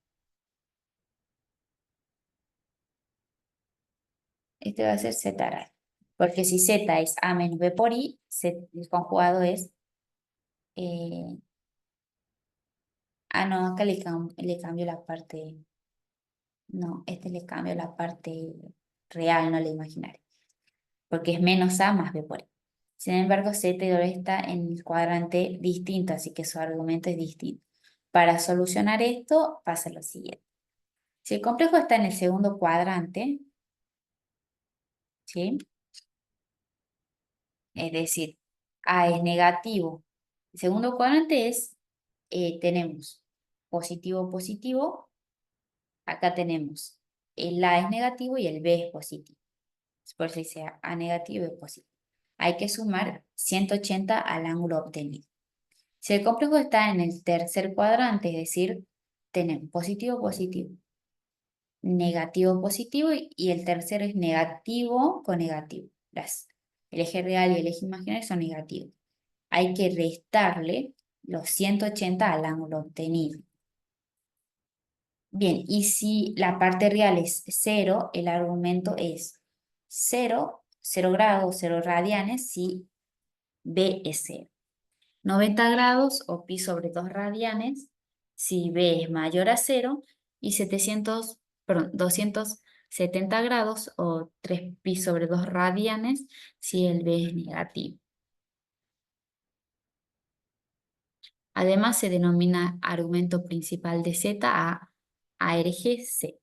Este va a ser z raya, porque si z es a menos b por i, el conjugado es... no, acá le cambio la parte... No, este le cambio la parte real, no la imaginaria, porque es menos a más b por i. Sin embargo, z y w está en el cuadrante distinto, así que su argumento es distinto. Para solucionar esto, pasa lo siguiente. Si el complejo está en el segundo cuadrante, ¿sí? Es decir, A es negativo. El segundo cuadrante es, tenemos positivo, positivo. Acá tenemos el A es negativo y el B es positivo. Por eso dice A negativo y B positivo. Hay que sumar 180 al ángulo obtenido. Si el complejo está en el tercer cuadrante, es decir, tenemos positivo, positivo, negativo, positivo, y el tercero es negativo con negativo. El eje real y el eje imaginario son negativos. Hay que restarle los 180 al ángulo obtenido. Bien, y si la parte real es 0, el argumento es 0, 0 grados, 0 radianes, si B es 0. 90 grados o pi sobre 2 radianes, si B es mayor a 0, y 270 grados o 3 pi sobre 2 radianes, si el B es negativo. Además, se denomina argumento principal de z a eje z,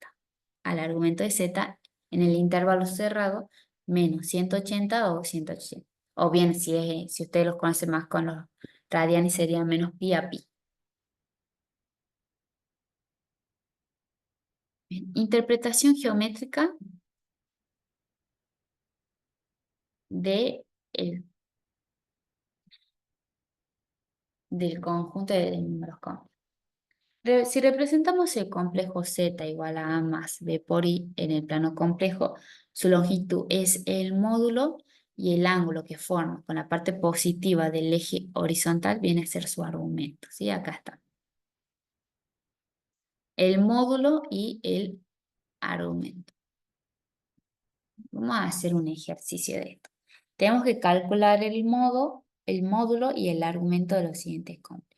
al argumento de z en el intervalo cerrado menos 180 o 180. O bien, si ustedes los conocen más con los radianes, sería menos pi a pi. Bien, interpretación geométrica de del conjunto de números complejos. Si representamos el complejo z igual a más b por i en el plano complejo, su longitud es el módulo y el ángulo que forma con la parte positiva del eje horizontal viene a ser su argumento. ¿Sí? Acá está. El módulo y el argumento. Vamos a hacer un ejercicio de esto. Tenemos que calcular el módulo y el argumento de los siguientes complejos.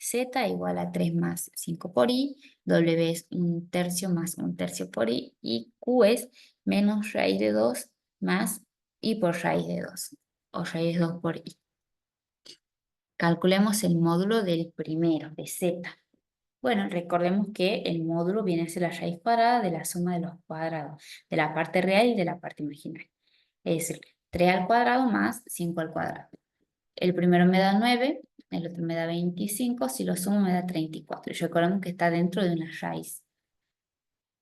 Z igual a 3 más 5 por i, W es 1/3 más 1/3 por i, y Q es menos raíz de 2 más i por raíz de 2, o raíz de 2 por i. Calculemos el módulo del primero, de Z. Bueno, recordemos que el módulo viene a ser la raíz cuadrada de la suma de los cuadrados, de la parte real y de la parte imaginaria. Es decir, 3 al cuadrado más 5 al cuadrado. El primero me da 9, el otro me da 25, si lo sumo me da 34. Y recordemos que está dentro de una raíz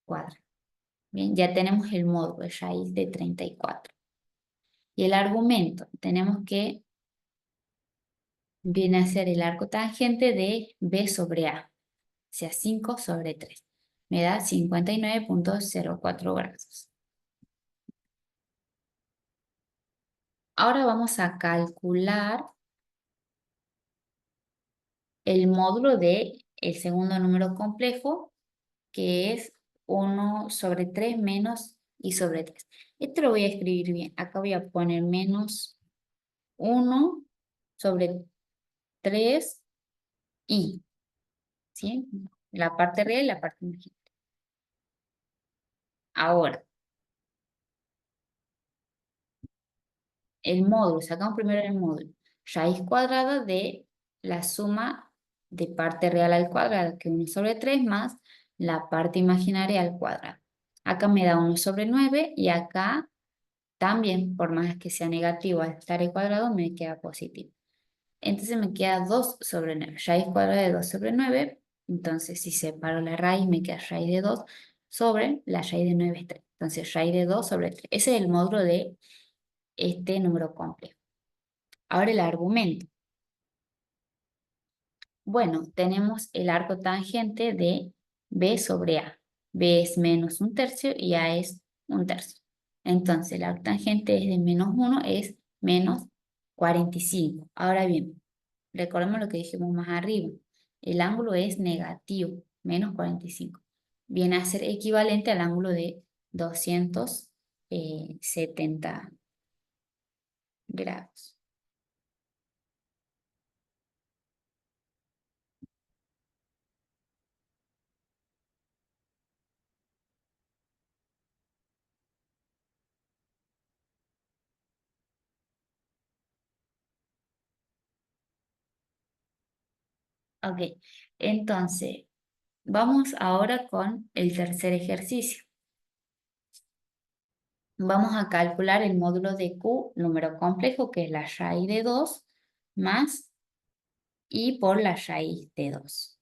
cuadrada. Bien, ya tenemos el módulo de raíz de 34. Y el argumento, tenemos que viene a ser el arco tangente de B sobre A, o sea, 5 sobre 3. Me da 59,04 grados. Ahora vamos a calcular el módulo de el segundo número complejo, que es 1 sobre 3 menos y sobre 3. Esto lo voy a escribir bien. Acá voy a poner menos 1 sobre 3 y, ¿sí? La parte real y la parte imaginaria. Ahora, el módulo, sacamos primero el módulo. Raíz cuadrada de la suma de parte real al cuadrado, que es 1 sobre 3 más la parte imaginaria al cuadrado. Acá me da 1 sobre 9 y acá también, por más que sea negativo al estar al cuadrado, me queda positivo. Entonces me queda 2 sobre 9. Raíz cuadrada de 2 sobre 9. Entonces, si separo la raíz, me queda raíz de 2 sobre la raíz de 9 es 3. Entonces, raíz de 2 sobre 3. Ese es el módulo de este número complejo. Ahora el argumento. Bueno, tenemos el arco tangente de B sobre A. B es menos 1/3 y A es 1/3. Entonces, el arco tangente es de menos 1, es menos 45. Ahora bien, recordemos lo que dijimos más arriba. El ángulo es negativo, menos 45. Viene a ser equivalente al ángulo de 270 grados. Ok, entonces vamos ahora con el tercer ejercicio. Vamos a calcular el módulo de Q, número complejo, que es la raíz de 2 más y por la raíz de 2.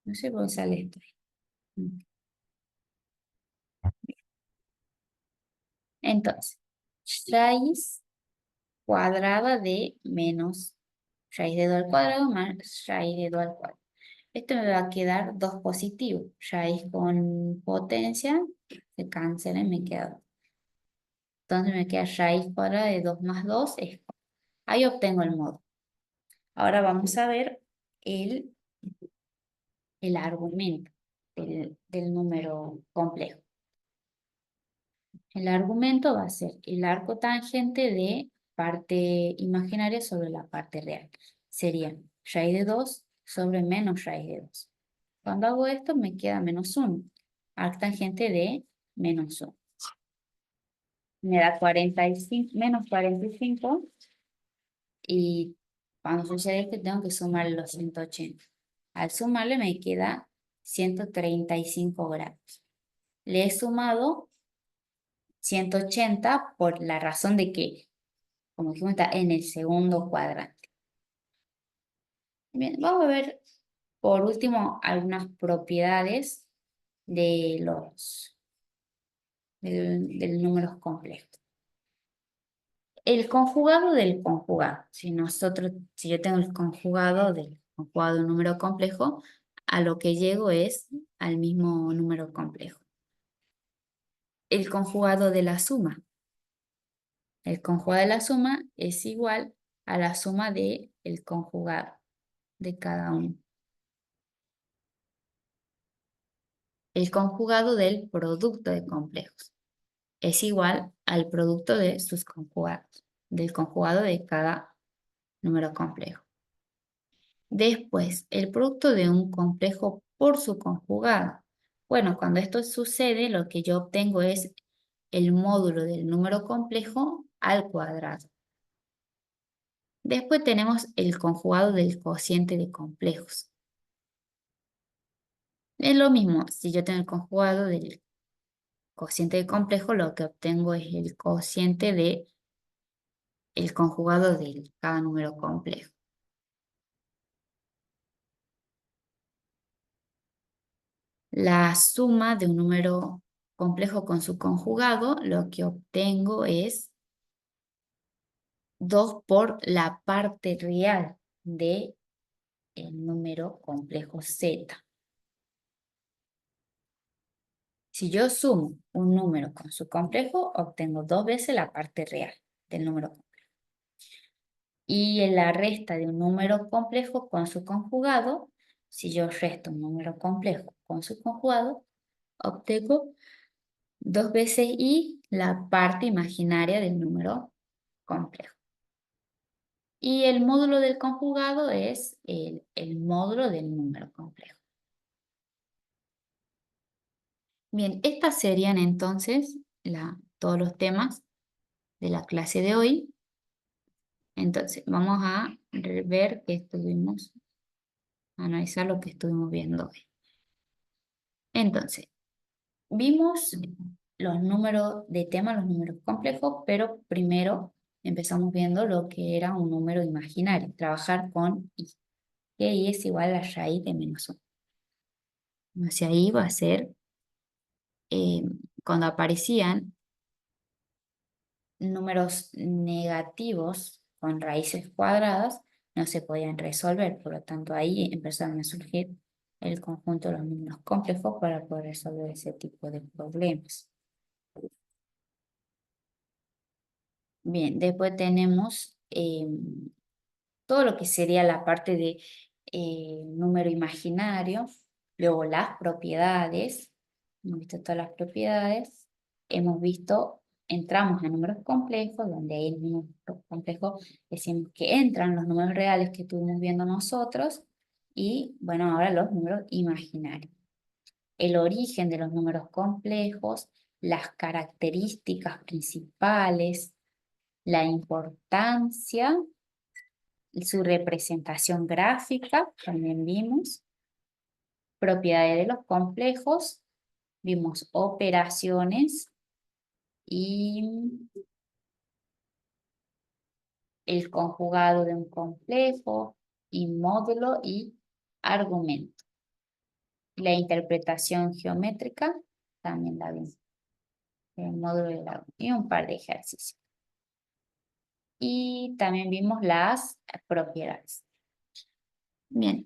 No sé por qué sale esto. Entonces, raíz cuadrada de menos raíz de 2 al cuadrado más raíz de 2 al cuadrado. Esto me va a quedar 2 positivo. Raíz con potencia se cancela y me queda 2. Entonces me queda raíz cuadrada de 2 más 2 es 4. Ahí obtengo el módulo. Ahora vamos a ver el, el argumento del número complejo. El argumento va a ser el arco tangente de parte imaginaria sobre la parte real. Sería raíz de 2 sobre menos raíz de 2. Cuando hago esto me queda menos 1. Arco tangente de menos 1. Me da 45, menos 45. Y cuando sucede esto tengo que sumar los 180. Al sumarle me queda 135 grados. Le he sumado 180 por la razón de que, como dijimos, está en el segundo cuadrante. Bien, vamos a ver por último algunas propiedades de del números complejos. El conjugado del conjugado. Si yo tengo el conjugado del conjugado de un número complejo, a lo que llego es al mismo número complejo. El conjugado de la suma. El conjugado de la suma es igual a la suma del conjugado de cada uno. El conjugado del producto de complejos es igual al producto de sus conjugados, del conjugado de cada número complejo. Después, el producto de un complejo por su conjugado. Bueno, cuando esto sucede, lo que yo obtengo es el módulo del número complejo al cuadrado. Después tenemos el conjugado del cociente de complejos. Es lo mismo, si yo tengo el conjugado del cociente de complejo, lo que obtengo es el cociente de el conjugado de cada número complejo. La suma de un número complejo con su conjugado, lo que obtengo es 2 por la parte real del número complejo z. Si yo sumo un número con su complejo, obtengo 2 veces la parte real del número complejo. Y en la resta de un número complejo con su conjugado, si yo resto un número complejo con su conjugado, obtengo 2 veces i la parte imaginaria del número complejo. Y el módulo del conjugado es el módulo del número complejo. Bien, estas serían entonces todos los temas de la clase de hoy. Entonces, vamos a ver qué estuvimos, analizar lo que estuvimos viendo hoy. Entonces, vimos los números de tema, los números complejos, pero primero empezamos viendo lo que era un número imaginario, trabajar con i, que i es igual a la raíz de -1. Hacia ahí va a ser, eh, cuando aparecían números negativos con raíces cuadradas, no se podían resolver, por lo tanto ahí empezaron a surgir el conjunto de los números complejos para poder resolver ese tipo de problemas. Bien, después tenemos todo lo que sería la parte de número imaginario, luego las propiedades, hemos visto todas las propiedades, hemos visto, entramos a números complejos, donde hay números complejos, decimos que entran los números reales que estuvimos viendo nosotros, y bueno, ahora los números imaginarios. El origen de los números complejos, las características principales, la importancia, su representación gráfica, también vimos, propiedades de los complejos, vimos operaciones y el conjugado de un complejo, y módulo y argumento. La interpretación geométrica también la vimos, el módulo y y un par de ejercicios. Y también vimos las propiedades. Bien,